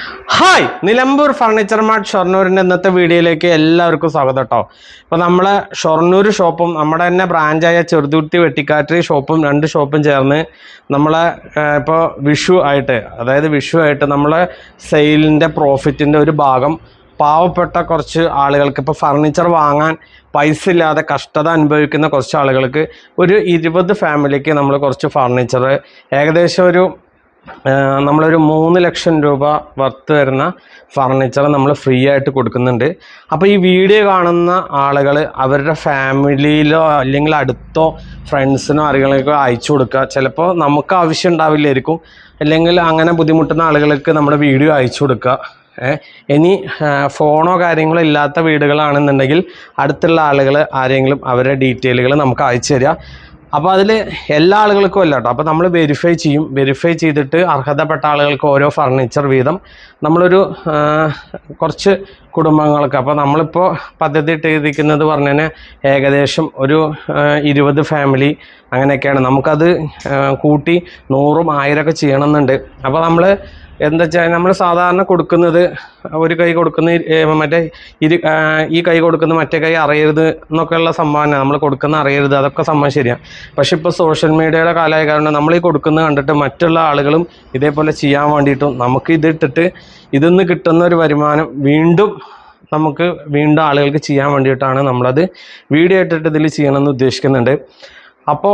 Hi, Nilambur furniture mart ഷൊർണൂരിൻ്റെ ഇന്നത്തെ വീഡിയോയിലേക്ക് എല്ലാവർക്കും സ്വാഗതം കേട്ടോ. ഇപ്പോൾ നമ്മളെ ഷൊർണൂർ ഷോപ്പും നമ്മുടെ തന്നെ ബ്രാഞ്ചായ ചെറുതുരുത്തി വെട്ടിക്കാറ്റ് ഷോപ്പും രണ്ട് ഷോപ്പും ചേർന്ന് നമ്മളെ ഇപ്പോൾ വിഷു ആയിട്ട് നമ്മളെ സെയിലിൻ്റെ പ്രോഫിറ്റിൻ്റെ ഒരു ഭാഗം പാവപ്പെട്ട കുറച്ച് ആളുകൾക്ക് ഇപ്പോൾ ഫർണിച്ചർ വാങ്ങാൻ പൈസ ഇല്ലാതെ കഷ്ടത അനുഭവിക്കുന്ന കുറച്ച് ആളുകൾക്ക് ഒരു 20 ഫാമിലിക്ക് നമ്മൾ കുറച്ച് ഫർണിച്ചർ ഏകദേശം നമ്മളൊരു 3 ലക്ഷം രൂപ വർത്ത് വരുന്ന ഫർണിച്ചർ നമ്മൾ ഫ്രീ ആയിട്ട് കൊടുക്കുന്നുണ്ട്. അപ്പോൾ ഈ വീഡിയോ കാണുന്ന ആളുകൾ അവരുടെ ഫാമിലിയിലോ അല്ലെങ്കിൽ അടുത്തോ ഫ്രണ്ട്സിനോ ആളുകൾക്കോ അയച്ചു കൊടുക്കുക. ചിലപ്പോൾ നമുക്ക് ആവശ്യം ഉണ്ടാവില്ലായിരിക്കും, അല്ലെങ്കിൽ അങ്ങനെ ബുദ്ധിമുട്ടുന്ന ആളുകൾക്ക് നമ്മുടെ വീഡിയോ അയച്ചു കൊടുക്കുക. ഇനി ഫോണോ കാര്യങ്ങളോ ഇല്ലാത്ത വീടുകളാണെന്നുണ്ടെങ്കിൽ അടുത്തുള്ള ആളുകൾ ആരെങ്കിലും അവരുടെ ഡീറ്റെയിലുകൾ നമുക്ക് അയച്ചു തരിക. അപ്പോൾ അതിൽ എല്ലാ ആളുകൾക്കും അല്ല കേട്ടോ. അപ്പോൾ നമ്മൾ വെരിഫൈ ചെയ്തിട്ട് അർഹതപ്പെട്ട ആളുകൾക്ക് ഓരോ ഫർണിച്ചർ വീതം നമ്മളൊരു കുറച്ച് കുടുംബങ്ങൾക്ക്, അപ്പോൾ നമ്മളിപ്പോൾ പദ്ധതി ഇട്ടിരിക്കുന്നത് പറഞ്ഞാൽ ഏകദേശം ഒരു 20 ഫാമിലി അങ്ങനെയൊക്കെയാണ്. നമുക്കത് കൂട്ടി 100ഉം 1000ഒക്കെ ചെയ്യണമെന്നുണ്ട്. അപ്പോൾ നമ്മൾ എന്താ വെച്ചാൽ നമ്മൾ സാധാരണ കൊടുക്കുന്നത് ഒരു കൈ കൊടുക്കുന്ന ഈ കൈ കൊടുക്കുന്ന മറ്റേ കൈ അറിയരുത് എന്നൊക്കെയുള്ള സംഭവമാണ് നമ്മൾ കൊടുക്കുന്ന അറിയരുത്, അതൊക്കെ സംഭവം ശരിയാണ്. പക്ഷെ ഇപ്പോൾ സോഷ്യൽ മീഡിയയുടെ കാലമായ കാരണം നമ്മൾ ഈ കൊടുക്കുന്നത് കണ്ടിട്ട് മറ്റുള്ള ആളുകളും ഇതേപോലെ ചെയ്യാൻ വേണ്ടിയിട്ടും നമുക്ക് ഇതിട്ടിട്ട് ഇതിൽ നിന്ന് കിട്ടുന്ന ഒരു വരുമാനം വീണ്ടും ആളുകൾക്ക് ചെയ്യാൻ വേണ്ടിയിട്ടാണ് നമ്മളത് വീഡിയോ ഇട്ടിട്ട് ഇതിൽ ചെയ്യണമെന്ന് ഉദ്ദേശിക്കുന്നുണ്ട്. അപ്പോൾ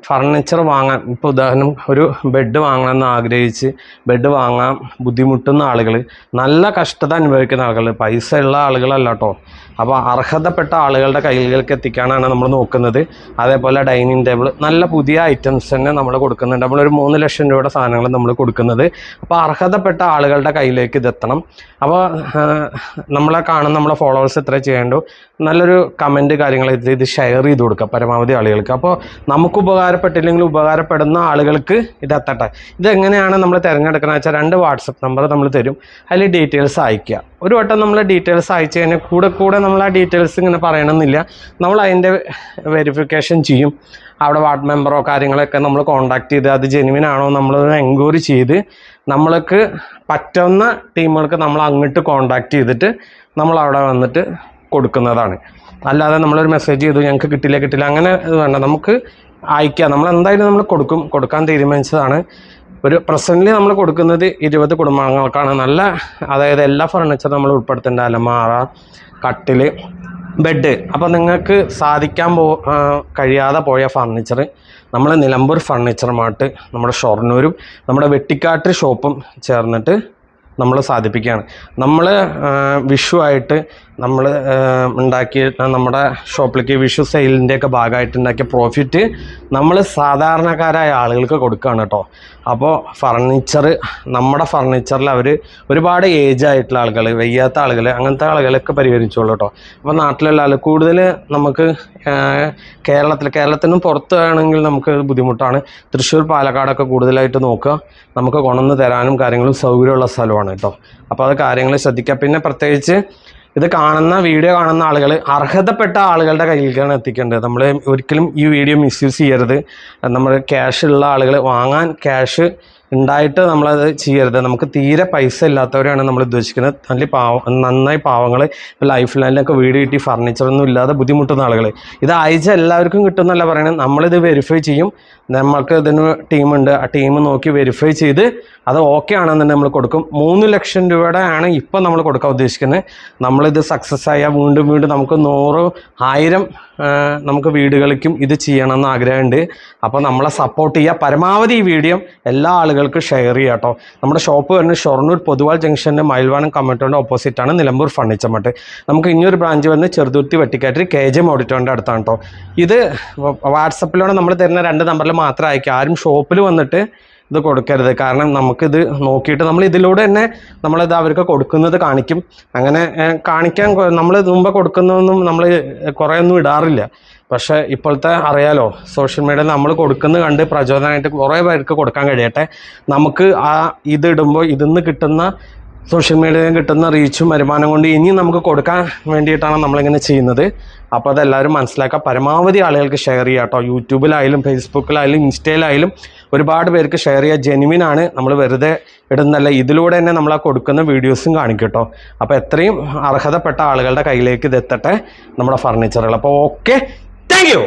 ഫർണിച്ചർ വാങ്ങാൻ, ഇപ്പോൾ ഉദാഹരണം ഒരു ബെഡ് വാങ്ങണമെന്ന് ആഗ്രഹിച്ച് ബെഡ് വാങ്ങാൻ ബുദ്ധിമുട്ടുന്ന ആളുകൾ, നല്ല കഷ്ടത അനുഭവിക്കുന്ന ആളുകൾ, പൈസ ഉള്ള ആളുകളല്ല കേട്ടോ. അപ്പോൾ അർഹതപ്പെട്ട ആളുകളുടെ കൈകളിലേക്ക് എത്തിക്കാനാണ് നമ്മൾ നോക്കുന്നത്. അതേപോലെ ഡൈനിങ് ടേബിൾ നല്ല പുതിയ ഐറ്റംസ് തന്നെ നമ്മൾ കൊടുക്കുന്നുണ്ട്. നമ്മളൊരു 3 ലക്ഷം രൂപയുടെ സാധനങ്ങൾ നമ്മൾ കൊടുക്കുന്നത്. അപ്പോൾ അർഹതപ്പെട്ട ആളുകളുടെ കയ്യിലേക്ക് ഇതെത്തണം. അപ്പോൾ നമ്മളെ ഫോളോവേഴ്സ് എത്ര ചെയ്യേണ്ടു, നല്ലൊരു കമൻറ്റ് കാര്യങ്ങൾ ഇത് ഷെയർ ചെയ്ത് കൊടുക്കുക പരമാവധി ആളുകൾക്ക്. അപ്പോൾ നമുക്ക് ഉപകാരപ്പെട്ടില്ലെങ്കിൽ ഉപകാരപ്പെടുന്ന ആളുകൾക്ക് ഇതെത്തട്ടെ. ഇതെങ്ങനെയാണ് നമ്മൾ തിരഞ്ഞെടുക്കുന്നത് വെച്ചാൽ 2 വാട്സപ്പ് നമ്പർ നമ്മൾ തരും, അതിൽ ഡീറ്റെയിൽസ് അയക്കുക. ഒരു വട്ടം നമ്മൾ ഡീറ്റെയിൽസ് അയച്ചു കഴിഞ്ഞാൽ കൂടെ നമ്മൾ ആ ഡീറ്റെയിൽസ് ഇങ്ങനെ പറയണമെന്നില്ല, നമ്മൾ അതിൻ്റെ വെരിഫിക്കേഷൻ ചെയ്യും. അവിടെ വാർഡ് മെമ്പറോ കാര്യങ്ങളൊക്കെ നമ്മൾ കോൺടാക്ട് ചെയ്ത് അത് ജെനുവിൻ ആണോ നമ്മൾ എൻക്വയറി ചെയ്ത് നമ്മൾക്ക് പറ്റുന്ന ടീമുകൾക്ക് നമ്മൾ അങ്ങോട്ട് കോൺടാക്ട് ചെയ്തിട്ട് നമ്മൾ അവിടെ വന്നിട്ട് കൊടുക്കുന്നതാണ്. അല്ലാതെ നമ്മളൊരു മെസ്സേജ് ചെയ്തു ഞങ്ങൾക്ക് കിട്ടില്ല അങ്ങനെ വേണ്ട, നമുക്ക് അയക്കാം. നമ്മൾ എന്തായാലും നമ്മൾ കൊടുക്കാൻ തീരുമാനിച്ചതാണ്. ഒരു പ്രസൻ്റ്ലി നമ്മൾ കൊടുക്കുന്നത് 20 കുടുംബാംഗങ്ങൾക്കാണ്. അതായത് എല്ലാ ഫർണിച്ചറും നമ്മൾ ഉൾപ്പെടുത്തേണ്ട, അലമാറ, കട്ടിൽ, ബെഡ്. അപ്പോൾ നിങ്ങൾക്ക് കഴിയാതെ പോയ ഫർണിച്ചർ നമ്മൾ നിലമ്പൂർ ഫർണിച്ചർ മാർട്ട് നമ്മുടെ ഷൊർണൂരും നമ്മുടെ വെട്ടിക്കാട്ട് ഷോപ്പും ചേർന്നിട്ട് നമ്മൾ സാധിപ്പിക്കുകയാണ്. നമ്മൾ വിഷു ആയിട്ട് നമ്മൾ ഉണ്ടാക്കിയ നമ്മുടെ ഷോപ്പിലേക്ക് വിഷു സെയിലിൻ്റെയൊക്കെ ഭാഗമായിട്ട് ഉണ്ടാക്കിയ പ്രോഫിറ്റ് നമ്മൾ സാധാരണക്കാരായ ആളുകൾക്ക് കൊടുക്കുകയാണ് കേട്ടോ. അപ്പോൾ നമ്മുടെ ഫർണിച്ചറിൽ അവർ ഒരുപാട് ഏജ് ആയിട്ടുള്ള ആളുകൾ, വയ്യാത്ത ആളുകൾ, അങ്ങനത്തെ ആളുകളൊക്കെ പരിഹരിച്ചോളൂ കേട്ടോ. അപ്പോൾ നാട്ടിലുള്ള ആൾ കൂടുതൽ നമുക്ക് കേരളത്തിനും പുറത്ത് ആണെങ്കിൽ നമുക്ക് ബുദ്ധിമുട്ടാണ്. തൃശ്ശൂർ, പാലക്കാടൊക്കെ കൂടുതലായിട്ട് നോക്കുക, നമുക്ക് കൊണ്ടുവന്ന് തരാനും കാര്യങ്ങളും സൗകര്യമുള്ള സ്ഥലമാണ് കേട്ടോ. അപ്പോൾ അത് കാര്യങ്ങൾ ശ്രദ്ധിക്കുക. പിന്നെ പ്രത്യേകിച്ച് ഇത് വീഡിയോ കാണുന്ന ആളുകൾ അർഹതപ്പെട്ട ആളുകളുടെ കയ്യിലേക്കാണ് എത്തിക്കേണ്ടത്. നമ്മൾ ഒരിക്കലും ഈ വീഡിയോ മിസ്യൂസ് ചെയ്യരുത്. നമ്മൾ ക്യാഷ് ഉള്ള ആളുകൾ വാങ്ങാൻ ക്യാഷ് ഉണ്ടായിട്ട് നമ്മളത് ചെയ്യരുത്. നമുക്ക് തീരെ പൈസ ഇല്ലാത്തവരെയാണ് നമ്മൾ ഉദ്ദേശിക്കുന്നത്. നന്നായി പാവങ്ങൾ ലൈഫ് ലൈനിലൊക്കെ വീട് കിട്ടി ഫർണിച്ചറൊന്നും ഇല്ലാതെ ബുദ്ധിമുട്ടുന്ന ആളുകൾ. ഇത് അയച്ച എല്ലാവർക്കും കിട്ടുമെന്നല്ല പറയുന്നത്. നമ്മളിത് വെരിഫൈ ചെയ്യും. നമുക്ക് ഇതിന് ടീമുണ്ട്, ആ ടീം നോക്കി വെരിഫൈ ചെയ്ത് അത് ഓക്കെ ആണെന്നുണ്ടെങ്കിൽ നമ്മൾ കൊടുക്കും. 3 ലക്ഷം രൂപയുടെ ആണ് ഇപ്പം നമ്മൾ കൊടുക്കാൻ ഉദ്ദേശിക്കുന്നത്. നമ്മളിത് സക്സസ് ആയാൽ വീണ്ടും നമുക്ക് 100, 1000 നമുക്ക് വീടുകളിലേക്കും ഇത് ചെയ്യണമെന്ന് ആഗ്രഹമുണ്ട്. അപ്പോൾ നമ്മളെ സപ്പോർട്ട് ചെയ്യുക. പരമാവധി ഈ വീഡിയോ എല്ലാ ആളുകൾക്കും ഷെയർ ചെയ്യുക കേട്ടോ. നമ്മുടെ ഷോപ്പ് വരുന്നത് ഷൊർണൂർ പൊതുവാൾ ജംഗ്ഷൻ്റെ മയിൽവാനം കമ്മിറ്റിയുടെ ഓപ്പോസിറ്റാണ് നിലമ്പൂർ ഫർണിച്ചർ മാർട്ട്. നമുക്ക് ഇനിയൊരു ബ്രാഞ്ച് വന്ന് ചെറുതുരുത്തി വെട്ടിക്കാറ്റ് KGM ഓഡിറ്റോറിയൻ്റെ അടുത്താണ് കേട്ടോ. ഇത് വാട്സപ്പിലൂടെ നമ്മൾ തരുന്ന 2 നമ്പറിൽ മാത്രം അയക്കുക. ആരും ഷോപ്പിൽ വന്നിട്ട് ഇത് കൊടുക്കരുത്. കാരണം നമുക്കിത് നോക്കിയിട്ട് നമ്മൾ ഇതിലൂടെ തന്നെ നമ്മളിത് അവർക്ക് കൊടുക്കുന്നത് കാണിക്കും. അങ്ങനെ കാണിക്കാൻ നമ്മൾ മുമ്പ് കൊടുക്കുന്നതൊന്നും നമ്മൾ കുറേ ഒന്നും ഇടാറില്ല. പക്ഷേ ഇപ്പോഴത്തെ അറിയാലോ, സോഷ്യൽ മീഡിയയിൽ നമ്മൾ കൊടുക്കുന്നത് കണ്ട് പ്രചോദനമായിട്ട് കുറേ പേർക്ക് കൊടുക്കാൻ കഴിയട്ടെ. നമുക്ക് ഇതിടുമ്പോൾ ഇതിൽ നിന്ന് കിട്ടുന്ന സോഷ്യൽ മീഡിയയിൽ കിട്ടുന്ന റീച്ചും വരുമാനം കൊണ്ട് ഇനി നമുക്ക് കൊടുക്കാൻ വേണ്ടിയിട്ടാണ് നമ്മളിങ്ങനെ ചെയ്യുന്നത്. അപ്പോൾ അതെല്ലാവരും മനസ്സിലാക്കുക. പരമാവധി ആളുകൾക്ക് ഷെയർ ചെയ്യുക കേട്ടോ. യൂട്യൂബിലായാലും ഫേസ്ബുക്കിലായാലും ഇൻസ്റ്റയിലായാലും ഒരുപാട് പേർക്ക് ഷെയർ ചെയ്യുക. ജെനുവിനാണ്, നമ്മൾ വെറുതെ ഇടുന്നല്ല. ഇതിലൂടെ തന്നെ നമ്മൾ ആ കൊടുക്കുന്ന വീഡിയോസും കാണിക്കും കേട്ടോ. അപ്പോൾ എത്രയും അർഹതപ്പെട്ട ആളുകളുടെ കയ്യിലേക്ക് ഇത് എത്തട്ടെ നമ്മുടെ ഫർണിച്ചറുകൾ. അപ്പോൾ ഓക്കെ, താങ്ക് യു.